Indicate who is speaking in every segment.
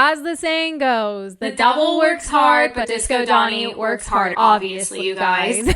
Speaker 1: as the saying goes, the devil works hard, but Disco Donnie works hard, obviously, you guys.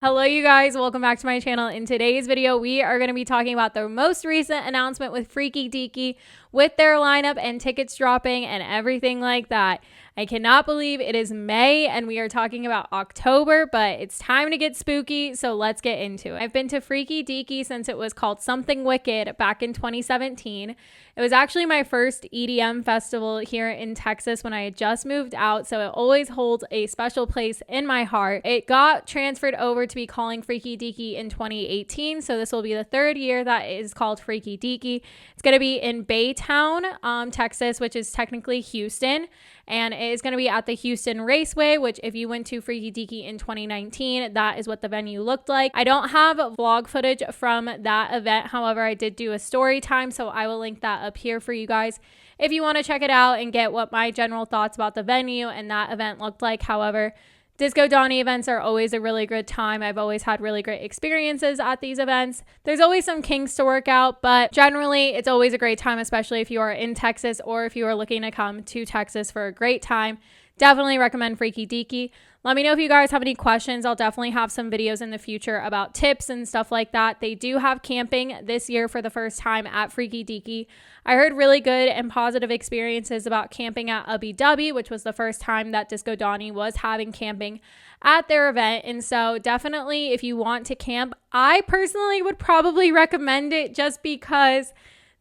Speaker 1: Hello, you guys. Welcome back to my channel. In today's video, we are going to be talking about the most recent announcement with Freaky Deaky, with their lineup and tickets dropping and everything like that. I cannot believe it is May and we are talking about October, but it's time to get spooky, so let's get into it. I've been to Freaky Deaky since it was called Something Wicked back in 2017. It was actually my first EDM festival here in Texas when I had just moved out, so it always holds a special place in my heart. It got transferred over to be calling Freaky Deaky in 2018, so this will be the third year that is called Freaky Deaky. It's going to be in Baytown, Texas, which is technically Houston. And it is going to be at the Houston Raceway, which if you went to Freaky Deaky in 2019, that is what the venue looked like. I don't have vlog footage from that event. However, I did do a story time, so I will link that up here for you guys if you want to check it out and get what my general thoughts about the venue and that event looked like. However, Disco Donnie events are always a really good time. I've always had really great experiences at these events. There's always some kinks to work out, but generally it's always a great time, especially if you are in Texas or if you are looking to come to Texas for a great time. Definitely recommend Freaky Deaky. Let me know if you guys have any questions. I'll definitely have some videos in the future about tips and stuff like that. They do have camping this year for the first time at Freaky Deaky. I heard really good and positive experiences about camping at Ubby, which was the first time that Disco Donnie was having camping at their event. And so definitely if you want to camp, I personally would probably recommend it just because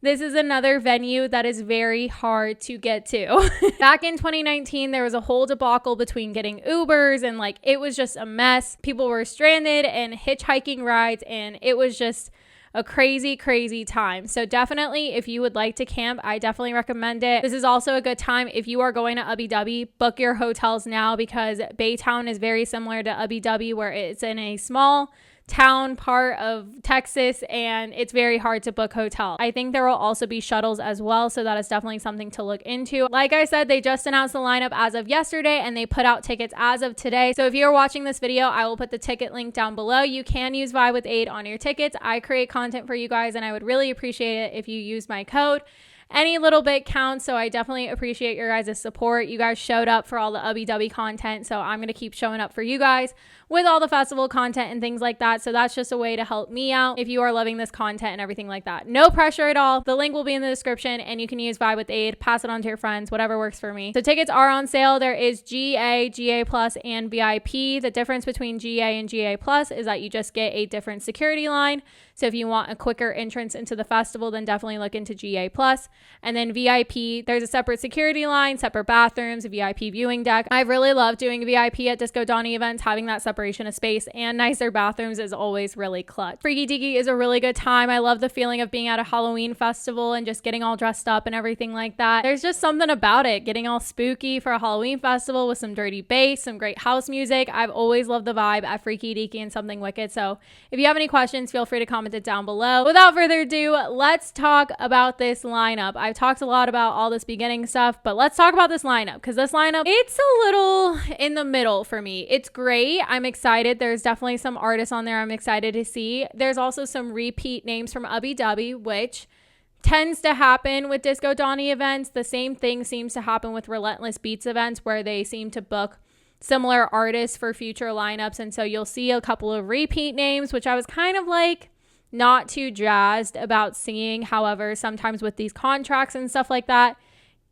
Speaker 1: this is another venue that is very hard to get to. Back in 2019, there was a whole debacle between getting Ubers and it was just a mess. People were stranded and hitchhiking rides and it was just a crazy, crazy time. So definitely if you would like to camp, I definitely recommend it. This is also a good time if you are going to Ubby, book your hotels now because Baytown is very similar to Ubby where it's in a small town part of Texas and it's very hard to book hotels. I think there will also be shuttles as well, so that is definitely something to look into. Like I said, they just announced the lineup as of yesterday and they put out tickets as of today. So if you're watching this video, I will put the ticket link down below. You can use Vibe with Aid on your tickets. I create content for you guys and I would really appreciate it if you use my code. Any little bit counts, so I definitely appreciate your guys' support. You guys showed up for all the Ubby content, so I'm going to keep showing up for you guys with all the festival content and things like that. So that's just a way to help me out if you are loving this content and everything like that. No pressure at all. The link will be in the description and you can use Vibe with Aid, pass it on to your friends, whatever works for me. So tickets are on sale. There is GA Plus, and VIP. The difference between GA and GA Plus is that you just get a different security line. So if you want a quicker entrance into the festival, then definitely look into GA Plus. And then VIP, there's a separate security line, separate bathrooms, a VIP viewing deck. I really love doing VIP at Disco Donnie events. Having that separation of space and nicer bathrooms is always really clutch. Freaky Deaky is a really good time. I love the feeling of being at a Halloween festival and just getting all dressed up and everything like that. There's just something about it, getting all spooky for a Halloween festival with some dirty bass, some great house music. I've always loved the vibe at Freaky Deaky and Something Wicked. So if you have any questions, feel free to comment it down below. Without further ado, let's talk about this lineup. I've talked a lot about all this beginning stuff, but let's talk about this lineup because this lineup, it's a little in the middle for me. It's great. I'm excited. There's definitely some artists on there I'm excited to see. There's also some repeat names from Ubby, which tends to happen with Disco Donnie events. The same thing seems to happen with Relentless Beats events where they seem to book similar artists for future lineups. And so you'll see a couple of repeat names, which I was kind of not too jazzed about seeing. However, sometimes with these contracts and stuff like that,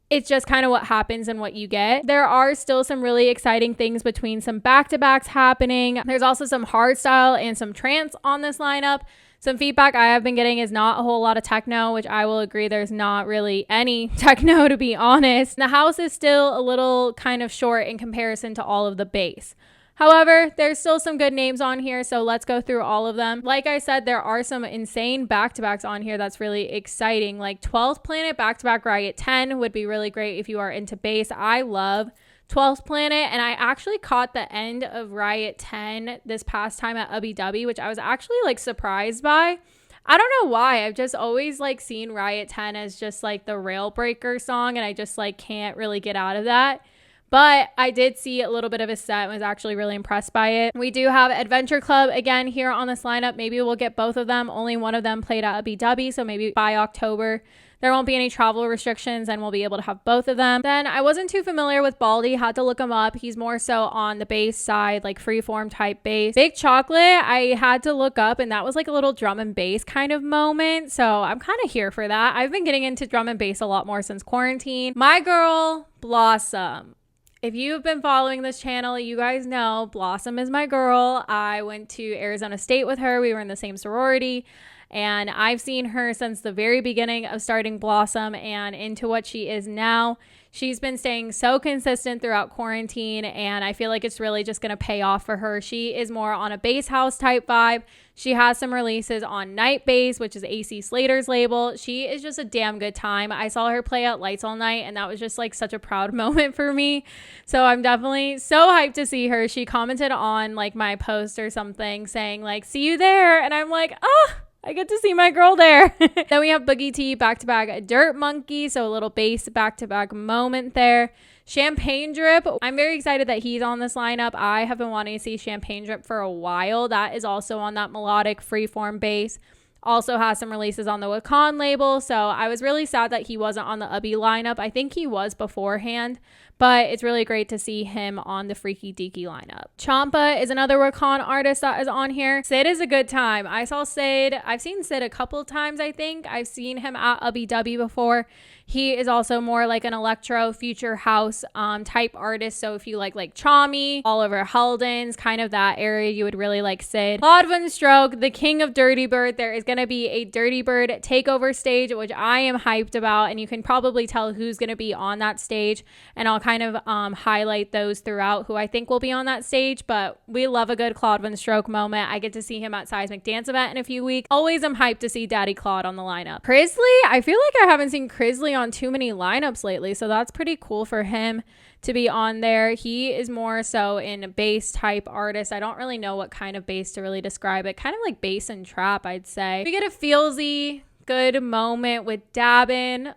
Speaker 1: it's just kind of what happens and what you get. There are still some really exciting things between some back-to-backs happening. There's also some hardstyle and some trance on this lineup. Some feedback I have been getting is not a whole lot of techno, which I will agree there's not really any techno, to be honest. The house is still a little kind of short in comparison to all of the bass. However, there's still some good names on here, so let's go through all of them. Like I said, there are some insane back-to-backs on here that's really exciting. 12th Planet back-to-back Riot 10 would be really great if you are into bass. I love 12th Planet, and I actually caught the end of Riot 10 this past time at Ubby, which I was actually surprised by. I don't know why. I've just always seen Riot 10 as just the Rail Breaker song, and I just can't really get out of that. But I did see a little bit of a set and was actually really impressed by it. We do have Adventure Club again here on this lineup. Maybe we'll get both of them. Only one of them played at Ubby, so maybe by October there won't be any travel restrictions and we'll be able to have both of them. Then I wasn't too familiar with Baldy, had to look him up. He's more so on the bass side, like freeform type bass. Big Chocolate, I had to look up, and that was like a little drum and bass kind of moment. So I'm kind of here for that. I've been getting into drum and bass a lot more since quarantine. My girl, Blossom. If you've been following this channel, you guys know Blossom is my girl. I went to Arizona State with her. We were in the same sorority. And I've seen her since the very beginning of starting Blossom and into what she is now. She's been staying so consistent throughout quarantine, and I feel like it's really just going to pay off for her. She is more on a bass house type vibe. She has some releases on Night Bass, which is AC Slater's label. She is just a damn good time. I saw her play at Lights All Night, and that was just like such a proud moment for me. So I'm definitely so hyped to see her. She commented on like my post or something saying like, see you there. And I'm like, oh, I get to see my girl there. Then we have Boogie T back-to-back Dirt Monkey. So a little bass back-to-back moment there. Champagne Drip. I'm very excited that he's on this lineup. I have been wanting to see Champagne Drip for a while. That is also on that melodic freeform bass. Also has some releases on the Wakan label. So I was really sad that he wasn't on the Ubby lineup. I think he was beforehand, but it's really great to see him on the Freaky Deaky lineup. Champa is another Wakan artist that is on here. Sid is a good time. I saw Sid. I've seen Sid a couple times, I think. I've seen him at Ubby Dubby before. He is also more like an electro future house type artist. So if you like Chami, Oliver Heldens, kind of that area, you would really like Sid. Claude Von Stroke, the king of Dirty Bird. There is going to be a Dirty Bird takeover stage, which I am hyped about. And you can probably tell who's going to be on that stage. And I'll kind of highlight those throughout who I think will be on that stage. But we love a good Claude Von Stroke moment. I get to see him at Seismic Dance Event in a few weeks. Always am hyped to see Daddy Claude on the lineup. Crisley, I feel like I haven't seen Crisley on too many lineups lately, so that's pretty cool for him to be on there. He is more so in bass type artist. I don't really know what kind of bass to really describe it. Kind of like bass and trap, I'd say. We get a feelsy good moment with Dabin.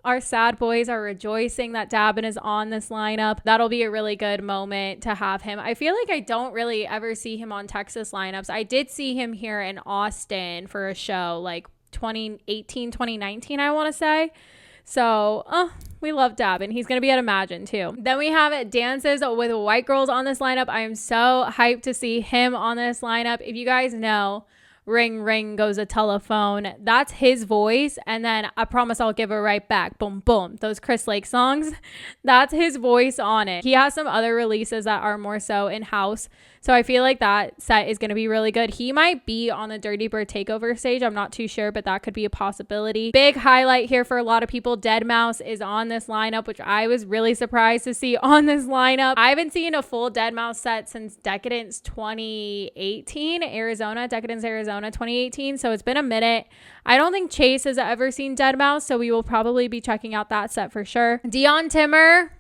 Speaker 1: Our sad boys are rejoicing that Dabin is on this lineup. That'll be a really good moment to have him. I feel like I don't really ever see him on Texas lineups. I did see him here in Austin for a show like 2018, 2019, I want to say. So, we love Dabin. He's going to be at Imagine too. Then we have Dances with White Girls on this lineup. I am so hyped to see him on this lineup. If you guys know, Ring Ring Goes a Telephone, that's his voice. And then I Promise I'll Give Her Right Back, boom boom, those Chris Lake songs, that's his voice on it. He has some other releases that are more so in-house, so I feel like that set is going to be really good. He might be on the Dirty Bird takeover stage, I'm not too sure, but that could be a possibility. Big highlight here for a lot of people, Deadmau5 is on this lineup, which I was really surprised to see on this lineup. I haven't seen a full Deadmau5 set since Decadence 2018, Decadence Arizona 2018, so it's been a minute. I don't think Chase has ever seen Deadmau5, so we will probably be checking out that set for sure. Dion Timmer,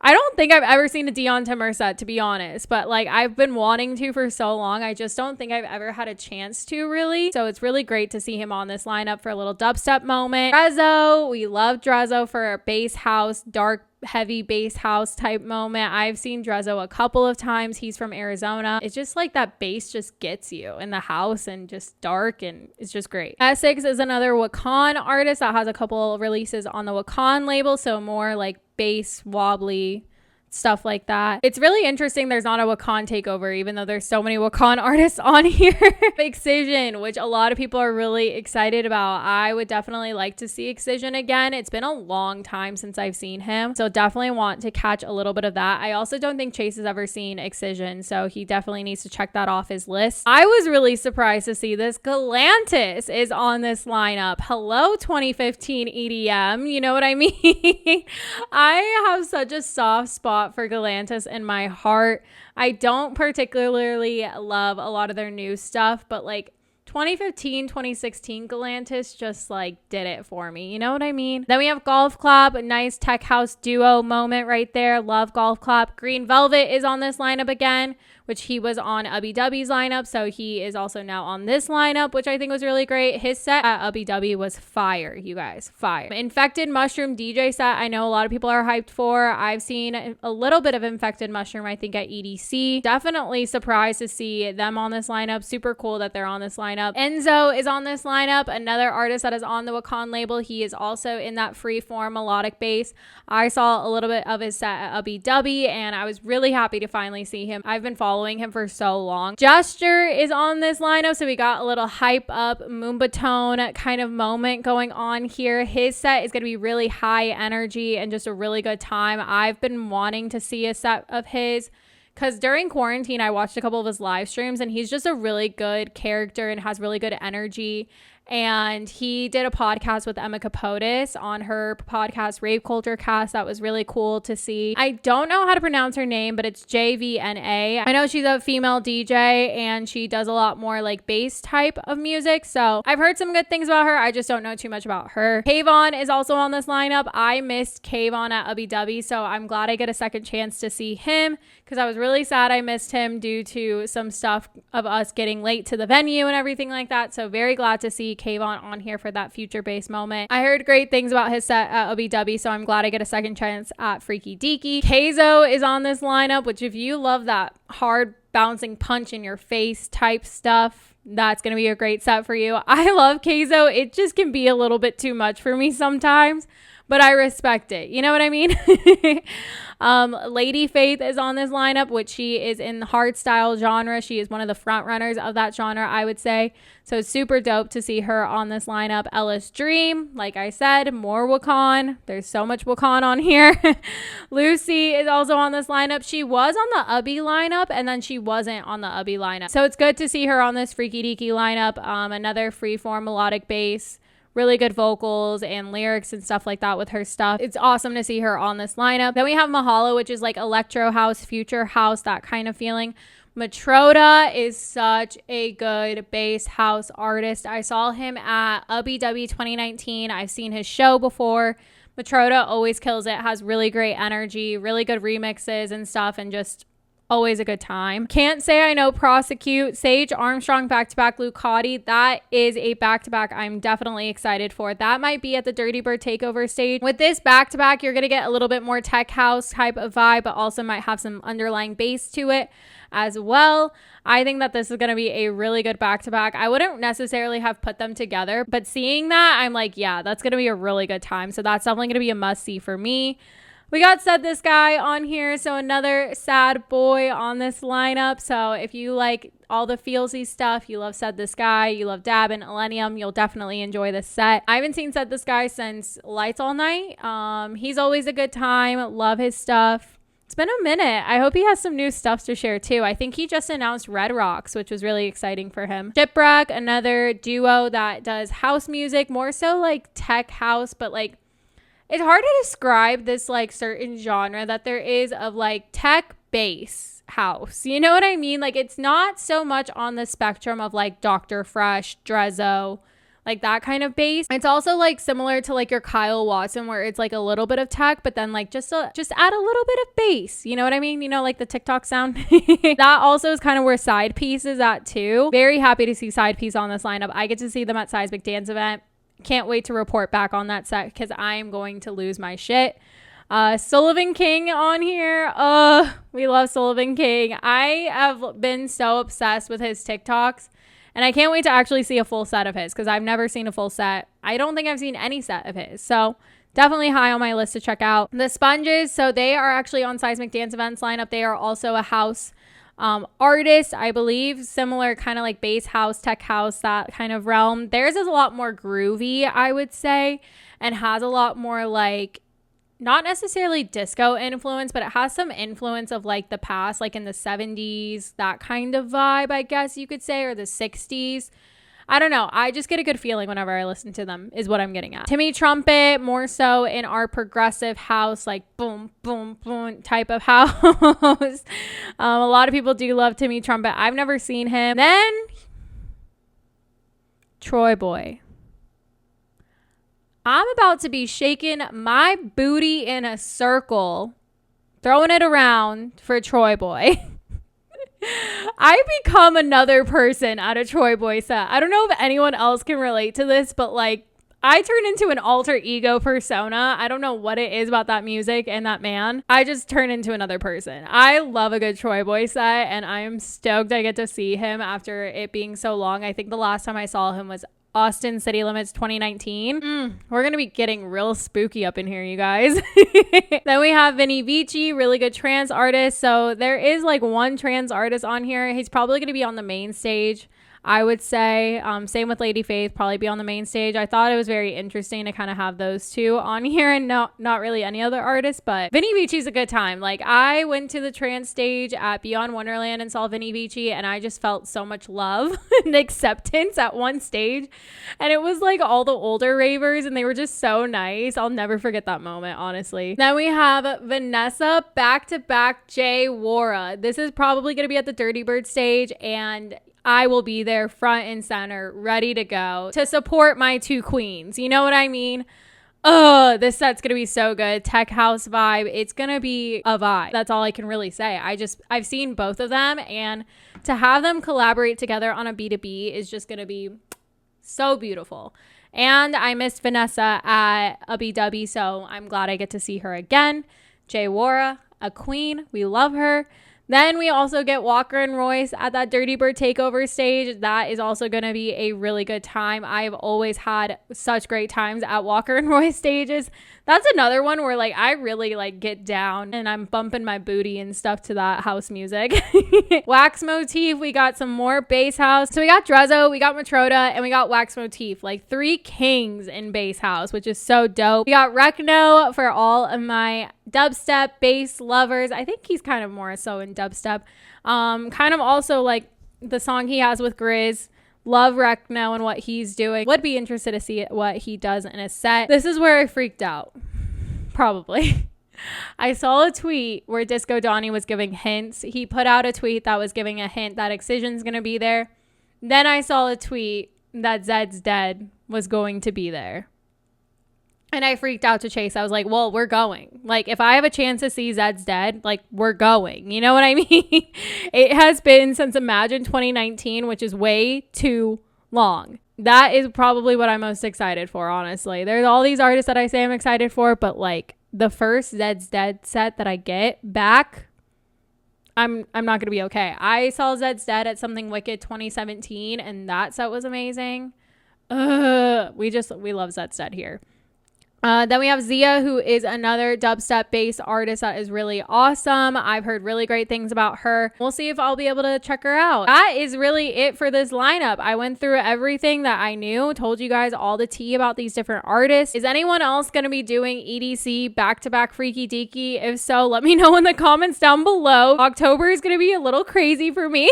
Speaker 1: I don't think I've ever seen a Dion Timmer set, to be honest, but like I've been wanting to for so long. I just don't think I've ever had a chance to really. So it's really great to see him on this lineup for a little dubstep moment. Drezzo, we love Drezzo for a bass house, dark heavy bass house type moment. I've seen Drezzo a couple of times. He's from Arizona. It's just like that bass just gets you in the house and just dark, and it's just great. Essex is another Wakan artist that has a couple of releases on the Wakan label, so more like bass wobbly stuff like that. It's really interesting there's not a Wakan takeover, even though there's so many Wakan artists on here. Excision, which a lot of people are really excited about. I would definitely like to see Excision again. It's been a long time since I've seen him, so definitely want to catch a little bit of that. I also don't think Chase has ever seen Excision, so he definitely needs to check that off his list. I was really surprised to see this. Galantis is on this lineup. Hello 2015 EDM, you know what I mean? I have such a soft spot for Galantis in my heart. I don't particularly love a lot of their new stuff, but like 2015, 2016 Galantis just like did it for me. You know what I mean? Then we have Golf Clap, a nice tech house duo moment right there. Love Golf Clap. Green Velvet is on this lineup again, which he was on Ubby Dubby's lineup. So he is also now on this lineup, which I think was really great. His set at Ubby Dubby was fire, you guys, fire. Infected Mushroom DJ set, I know a lot of people are hyped for. I've seen a little bit of Infected Mushroom, I think, at EDC. Definitely surprised to see them on this lineup. Super cool that they're on this lineup. Enzo is on this lineup, another artist that is on the Wakan label. He is also in that freeform melodic bass. I saw a little bit of his set at Ubby Dubby, and I was really happy to finally see him. I've been following him for so long. Gesture is on this lineup, so we got a little hype up Moombatone kind of moment going on here. His set is going to be really high energy and just a really good time. I've been wanting to see a set of his because during quarantine, I watched a couple of his live streams, and he's just a really good character and has really good energy. And he did a podcast with Emma Capotis on her podcast Rave Culture Cast. That was really cool to see. I don't know how to pronounce her name, but it's JVNA. I know she's a female DJ and she does a lot more like bass type of music. So I've heard some good things about her. I just don't know too much about her. Kayvon is also on this lineup. I missed Kayvon at Ubby Dubby, so I'm glad I get a second chance to see him because I was really sad I missed him due to some stuff of us getting late to the venue and everything like that. So very glad to see Kayvon on here for that future bass moment. I heard great things about his set at Ubby Dubby, so I'm glad I get a second chance at Freaky Deaky. Xoxo is on this lineup, which if you love that hard bouncing punch in your face type stuff, that's going to be a great set for you. I love Xoxo. It just can be a little bit too much for me sometimes, but I respect it. You know what I mean? Lady Faith is on this lineup, which she is in the hardstyle genre. She is one of the front runners of that genre, I would say. So it's super dope to see her on this lineup. Ellis Dream, like I said, more Wakan. There's so much Wakan on here. Lucy is also on this lineup. She was on the Ubby lineup, and then she wasn't on the Ubby lineup. So it's good to see her on this Freaky Deaky lineup. Another freeform melodic bass. Really good vocals and lyrics and stuff like that with her stuff. It's awesome to see her on this lineup. Then we have Mahalo, which is like electro house, future house, that kind of feeling. Matroda is such a good bass house artist. I saw him at Ubby Dubby 2019. I've seen his show before. Matroda always kills it, has really great energy, really good remixes and stuff, and just always a good time. Can't Say I Know Prosecute, Sage Armstrong back-to-back Lucati. That is a back-to-back I'm definitely excited for. That might be at the Dirty Bird Takeover stage. With this back-to-back, you're going to get a little bit more tech house type of vibe, but also might have some underlying bass to it as well. I think that this is going to be a really good back-to-back. I wouldn't necessarily have put them together, but seeing that, I'm like, yeah, that's going to be a really good time. So that's definitely going to be a must-see for me. We got Said This Guy on here, so another sad boy on this lineup. So if you like all the feelsy stuff, you love Said This Guy, you love Dab and Millennium, you'll definitely enjoy this set. I haven't seen Said This Guy since Lights All Night. He's always a good time. Love his stuff. It's been a minute. I hope he has some new stuff to share too. I think he just announced Red Rocks, which was really exciting for him. Shipwreck, another duo that does house music, more so like tech house, but like it's hard to describe this like certain genre that there is of like tech bass house. You know what I mean? Like it's not so much on the spectrum of like Dr. Fresh, Drezzo, like that kind of bass. It's also like similar to like your Kyle Watson, where it's like a little bit of tech, but then like just add a little bit of bass. You know what I mean? You know, like the TikTok sound. That also is kind of where Side Piece is at too. Very happy to see Side Piece on this lineup. I get to see them at Seismic Dance event. Can't wait to report back on that set because I'm going to lose my shit. Sullivan King on here. We love Sullivan King. I have been so obsessed with his TikToks, and I can't wait to actually see a full set of his because I've never seen a full set. I don't think I've seen any set of his. So definitely high on my list to check out. The Sponges, so they are actually on Seismic Dance events lineup. They are also a house artist, I believe, similar kind of like bass house, tech house, that kind of realm. Theirs is a lot more groovy, I would say, and has a lot more like not necessarily disco influence, but it has some influence of like the past, like in the 70s, that kind of vibe, I guess you could say, or the 60s. I don't know. I just get a good feeling whenever I listen to them is what I'm getting at. Timmy Trumpet, more so in our progressive house, like boom, boom, boom type of house. A lot of people do love Timmy Trumpet. I've never seen him. Then Troy Boy. I'm about to be shaking my booty in a circle, throwing it around for Troy Boy. I become another person at a Troy Boy set. I don't know if anyone else can relate to this, but like I turn into an alter ego persona. I don't know what it is about that music and that man. I just turn into another person. I love a good Troy Boy set, and I am stoked I get to see him after it being so long. I think the last time I saw him was Austin City Limits 2019. We're gonna be getting real spooky up in here, you guys. Then we have Vinny Vici, really good trance artist. So there is like one trance artist on here. He's probably gonna be on the main stage, I would say. Same with Lady Faith, probably be on the main stage. I thought it was very interesting to kind of have those two on here and not really any other artists, but Vinny Vici's a good time. Like I went to the trance stage at Beyond Wonderland and saw Vinny Vici, and I just felt so much love and acceptance at one stage. And it was like all the older ravers, and they were just so nice. I'll never forget that moment, honestly. Then we have Vanessa back-to-back Jay Wara. This is probably going to be at the Dirty Bird stage, and I will be there front and center, ready to go to support my two queens. You know what I mean? Oh, this set's going to be so good. Tech house vibe. It's going to be a vibe. That's all I can really say. I've seen both of them, and to have them collaborate together on a B2B is just going to be so beautiful. And I missed Vanessa at a BW, so I'm glad I get to see her again. Jay Wara, a queen. We love her. Then we also get Walker and Royce at that Dirty Bird Takeover stage. That is also going to be a really good time. I've always had such great times at Walker and Royce stages. That's another one where like I really like get down and I'm bumping my booty and stuff to that house music. Wax Motif, we got some more bass house. So we got Drezzo, we got Matroda, and we got Wax Motif. Like 3 kings in bass house, which is so dope. We got Rekno for all of my dubstep bass lovers. I think he's kind of more so in dubstep. Kind of also like the song he has with Grizz. Love Rekno and what he's doing. Would be interested to see what he does in his set. This is where I freaked out. Probably. I saw a tweet where Disco Donnie was giving hints. He put out a tweet that was giving a hint that Excision's going to be there. Then I saw a tweet that Zed's Dead was going to be there. And I freaked out to Chase. I was like, well, we're going. Like, if I have a chance to see Zed's Dead, like, we're going. You know what I mean? It has been since Imagine 2019, which is way too long. That is probably what I'm most excited for, honestly. There's all these artists that I say I'm excited for, but, like, the first Zed's Dead set that I get back, I'm not going to be okay. I saw Zed's Dead at Something Wicked 2017, and that set was amazing. We love Zed's Dead here. Then we have Zia, who is another dubstep bass artist that is really awesome. I've heard really great things about her. We'll see if I'll be able to check her out. That is really it for this lineup. I went through everything that I knew, told you guys all the tea about these different artists. Is anyone else going to be doing EDC back-to-back Freaky Deaky? If so, let me know in the comments down below. October is going to be a little crazy for me.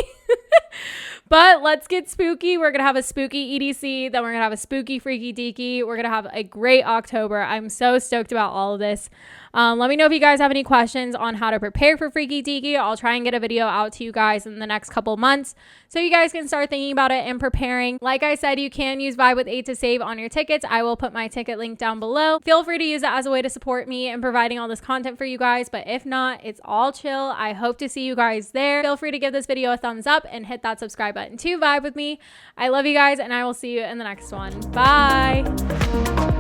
Speaker 1: But let's get spooky. We're going to have a spooky EDC. Then we're going to have a spooky Freaky Deaky. We're going to have a great October. I'm so stoked about all of this. Let me know if you guys have any questions on how to prepare for Freaky Deaky. I'll try and get a video out to you guys in the next couple months so you guys can start thinking about it and preparing. Like I said, you can use Vibe with 8 to save on your tickets. I will put my ticket link down below. Feel free to use it as a way to support me in providing all this content for you guys. But if not, it's all chill. I hope to see you guys there. Feel free to give this video a thumbs up and hit that subscribe button to Vibe with me. I love you guys, and I will see you in the next one. Bye.